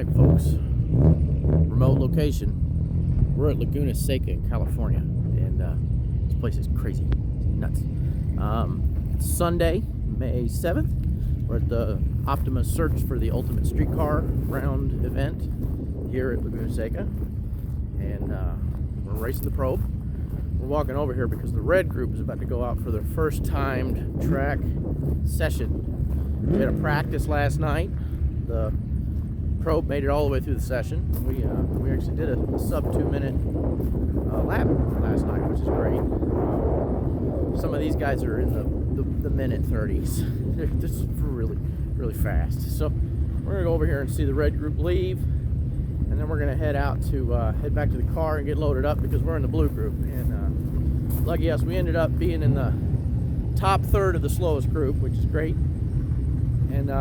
Alright folks, remote location. We're at Laguna Seca in California, and this place is crazy, it's nuts. It's Sunday, May 7th. We're at the Optima Search for the ultimate streetcar round event here at Laguna Seca, and we're racing the probe. We're walking over here because the red group is about to go out for their first timed track session. We had a practice last night. The probe made it all the way through the session. We actually did a sub 2 minute lap last night, which is great. Some of these guys are in the minute 30s. They're just really fast. So we're gonna go over here and see the red group leave, and then we're gonna head out to head back to the car and get loaded up because we're in the blue group. And lucky us, we ended up being in the top third of the slowest group, which is great. And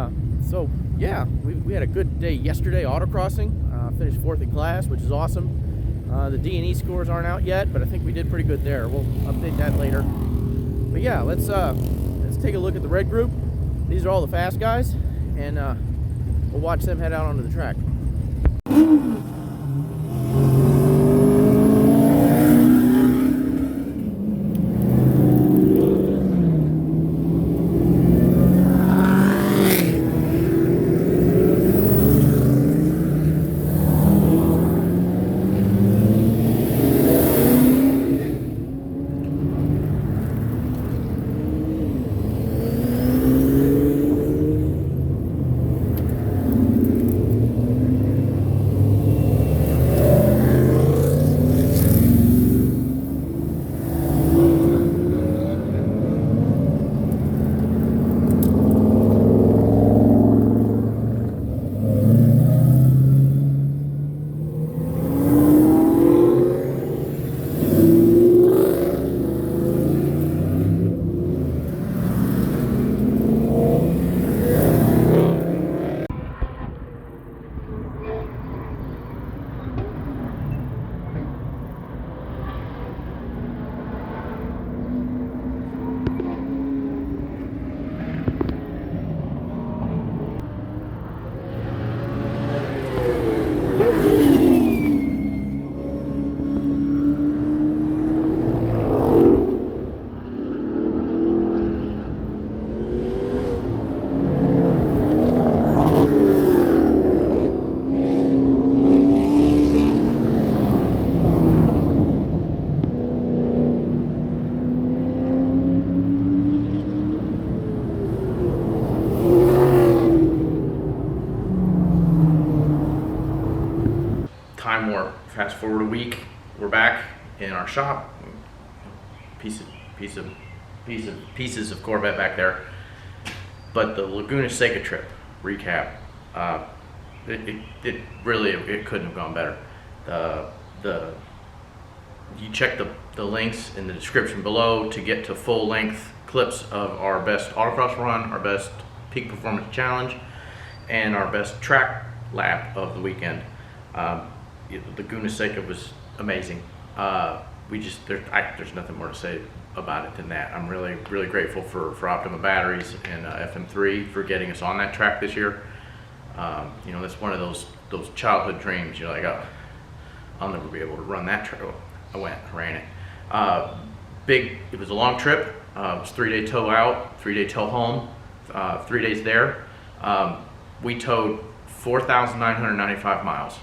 so yeah, we had a good day yesterday autocrossing. Finished 4th in class, which is awesome. The D&E scores aren't out yet, but I think we did pretty good there. We'll update that later. But yeah, let's take a look at the red group. These are all the fast guys, and we'll watch them head out onto the track. Time warp. Fast forward a week, we're back in our shop. Pieces of Corvette back there. But the Laguna Seca trip recap, it really couldn't have gone better. You check the links in the description below to get to full length clips of our best autocross run, our best peak performance challenge, and our best track lap of the weekend. Laguna Seca was amazing. There's nothing more to say about it than that. I'm really grateful for Optima Batteries and FM3 for getting us on that track this year. That's one of those childhood dreams. You're like, oh, I'll never be able to run that track. I ran it. It was a long trip. It was 3-day tow out, 3-day tow home, 3 days there. We towed 4,995 miles.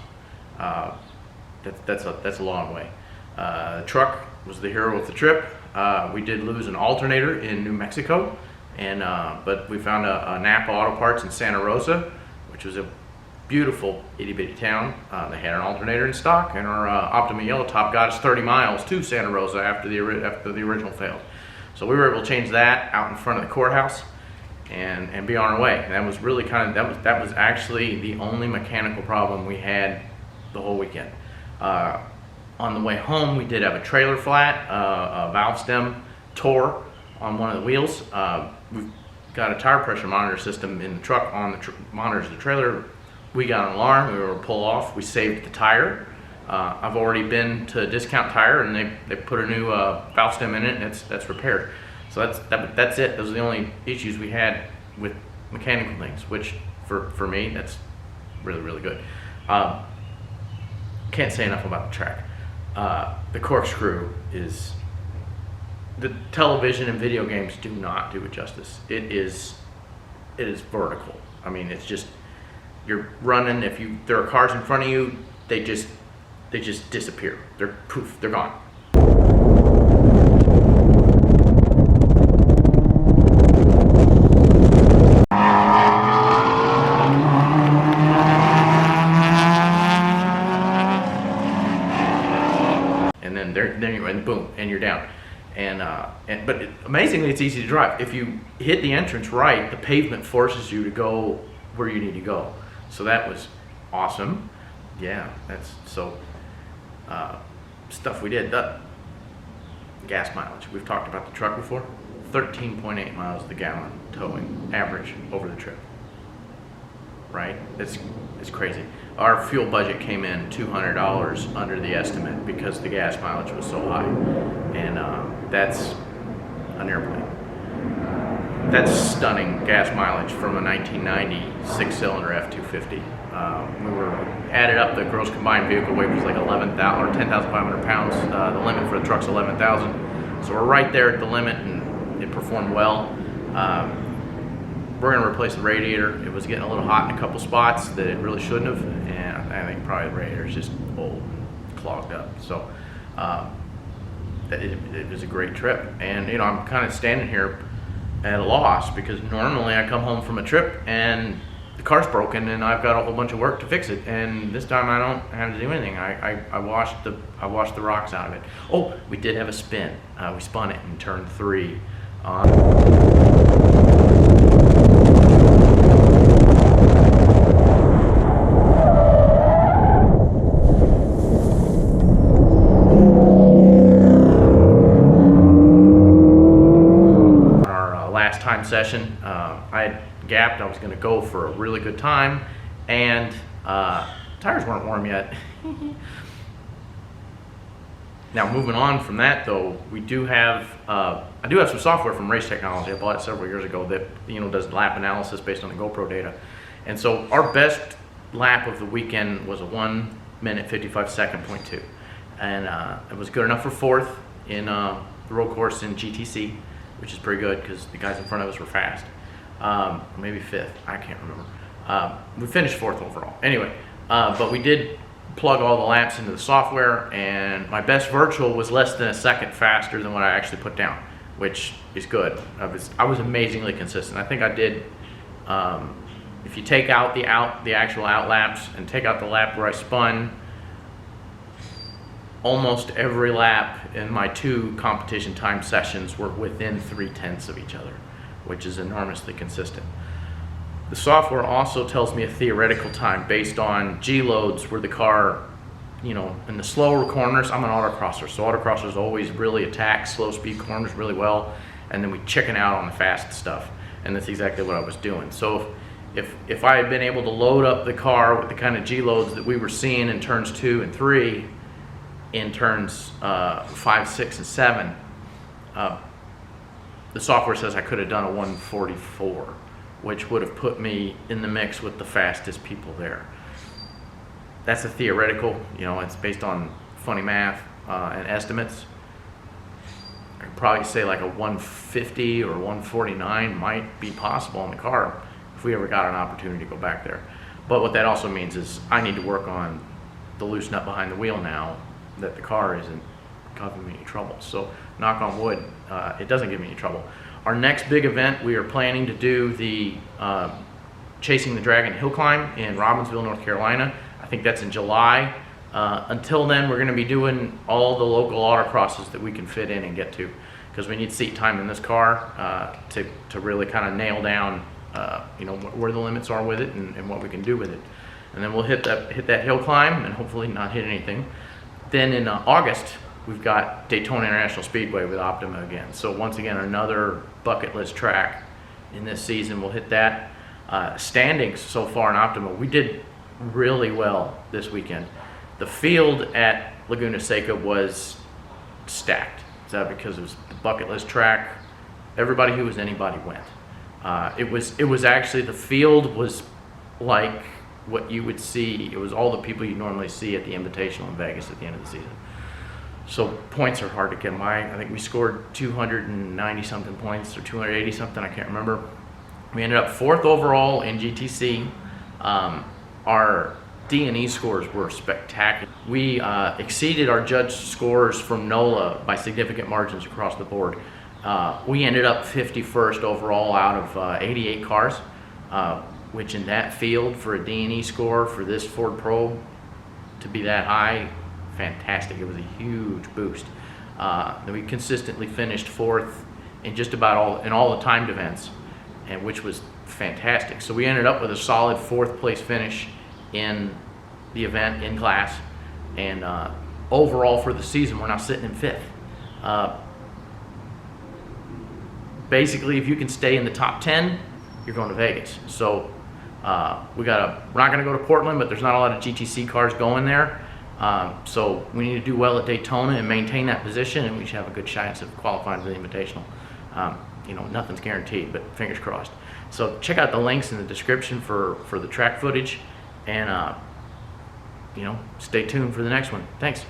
That's a long way. The truck was the hero of the trip. We did lose an alternator in New Mexico, but we found a Napa Auto Parts in Santa Rosa, which was a beautiful itty-bitty town. They had an alternator in stock, and our Optima Yellow Top got us 30 miles to Santa Rosa after the original failed. So we were able to change that out in front of the courthouse and be on our way. And that was really that was actually the only mechanical problem we had the whole weekend. On the way home, we did have a trailer flat, a valve stem tore on one of the wheels. We've got a tire pressure monitor system in the truck on the monitors of the trailer. We got an alarm, we were able to pull off, we saved the tire. I've already been to Discount Tire, and they put a new valve stem in it, and that's repaired. So that's it. Those are the only issues we had with mechanical things, which for me, that's really good. Can't say enough about the track. The corkscrew is, the television and video games do not do it justice. It is vertical. I mean, it's just, you're running, if there are cars in front of you, they just disappear. They're poof, they're gone. And then you're in, boom, and you're down. But amazingly, it's easy to drive. If you hit the entrance right, the pavement forces you to go where you need to go. So that was awesome. Yeah, that's so stuff we did. The gas mileage. We've talked about the truck before. 13.8 miles to gallon towing average over the trip. Right? It's crazy. Our fuel budget came in $200 under the estimate because the gas mileage was so high, and that's an airplane. That's stunning gas mileage from a 1990 six-cylinder F-250. We were added up. The gross combined vehicle weight was like 11,000 or 10,500 pounds. The limit for the truck's 11,000. So we're right there at the limit, and it performed well. We're going to replace the radiator. It was getting a little hot in a couple spots that it really shouldn't have, and I think probably the radiator is just old, clogged up. So it was a great trip, and you know, I'm kind of standing here at a loss because normally I come home from a trip and the car's broken and I've got a whole bunch of work to fix it, and this time I don't have to do anything. I washed the rocks out of it. Oh, we did have a spin. We spun it in turn 3. Time session, I had gapped. I was going to go for a really good time, and tires weren't warm yet. Now, moving on from that, though, we do have I do have some software from Race Technology. I bought it several years ago that does lap analysis based on the GoPro data, and so our best lap of the weekend was a 1 minute 55 second .2, and it was good enough for 4th in the road course in GTC, which is pretty good because the guys in front of us were fast. Maybe 5th, I can't remember. We finished 4th overall. Anyway, but we did plug all the laps into the software, and my best virtual was less than a second faster than what I actually put down, which is good. I was amazingly consistent. I think I did, if you take out the actual out laps and take out the lap where I spun, almost every lap in my 2 competition time sessions were within 0.3 of each other, which is enormously consistent. The software also tells me a theoretical time based on G-loads where the car, in the slower corners, I'm an autocrosser, so autocrossers always really attack slow speed corners really well, and then we chicken out on the fast stuff, and that's exactly what I was doing. So if I had been able to load up the car with the kind of G-loads that we were seeing in turns 2 and 3, in turns 5, 6, and 7, the software says I could have done a 144, which would have put me in the mix with the fastest people there. That's a theoretical, it's based on funny math and estimates. I could probably say like a 150 or 149 might be possible in the car if we ever got an opportunity to go back there. But what that also means is I need to work on the loose nut behind the wheel now, that the car isn't causing me any trouble. So knock on wood, it doesn't give me any trouble. Our next big event, we are planning to do the Chasing the Dragon Hill Climb in Robbinsville, North Carolina. I think that's in July. Until then, we're going to be doing all the local autocrosses that we can fit in and get to, because we need seat time in this car to really kind of nail down where the limits are with it and what we can do with it. And then we'll hit that hill climb and hopefully not hit anything. Then in August, we've got Daytona International Speedway with Optima again. So once again, another bucket list track in this season. We'll hit that. Standings so far in Optima, we did really well this weekend. The field at Laguna Seca was stacked. Is that because it was the bucket list track? Everybody who was anybody went. It was actually, the field was like what you would see. It was all the people you normally see at the Invitational in Vegas at the end of the season. So points are hard to come by. I think we scored 290 something points or 280 something, I can't remember. We ended up 4th overall in GTC. Our D&E scores were spectacular. We exceeded our judge scores from NOLA by significant margins across the board. We ended up 51st overall out of 88 cars, which in that field for a D&E score for this Ford Probe to be that high, fantastic. It was a huge boost. Then we consistently finished 4th in just about all the timed events, and which was fantastic. So we ended up with a solid 4th place finish in the event in class, and overall for the season we're now sitting in 5th. Basically, if you can stay in the top 10, you're going to Vegas. So we're not going to go to Portland, but there's not a lot of GTC cars going there. So we need to do well at Daytona and maintain that position, and we should have a good chance of qualifying for the Invitational. You know, nothing's guaranteed, but fingers crossed. So check out the links in the description for the track footage, and you know, stay tuned for the next one. Thanks.